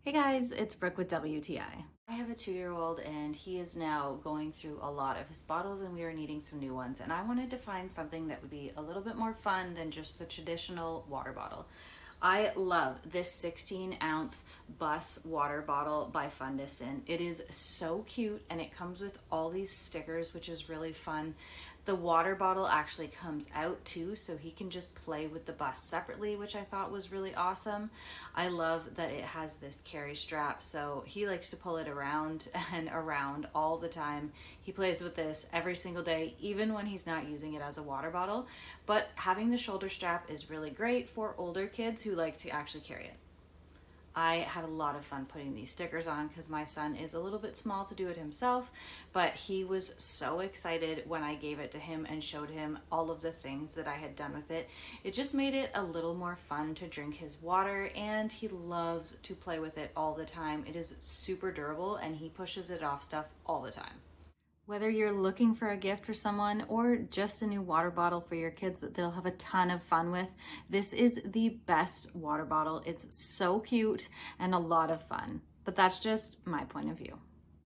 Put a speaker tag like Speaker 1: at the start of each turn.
Speaker 1: Hey guys, it's Brooke with WTI.
Speaker 2: I have a 2-year-old and he is now going through a lot of his bottles and we are needing some new ones. And I wanted to find something that would be a little bit more fun than just the traditional water bottle. I love this 16-ounce bus water bottle by FUNDISINN. It is so cute and it comes with all these stickers, which is really fun. The water bottle actually comes out too, so he can just play with the bus separately, which I thought was really awesome. I love that it has this carry strap, so he likes to pull it around and around all the time. He plays with this every single day, even when he's not using it as a water bottle. But having the shoulder strap is really great for older kids who like to actually carry it. I had a lot of fun putting these stickers on because my son is a little bit small to do it himself, but he was so excited when I gave it to him and showed him all of the things that I had done with it. It just made it a little more fun to drink his water, and he loves to play with it all the time. It is super durable and he pushes it off stuff all the time.
Speaker 1: Whether you're looking for a gift for someone or just a new water bottle for your kids that they'll have a ton of fun with, this is the best water bottle. It's so cute and a lot of fun, but that's just my point of view.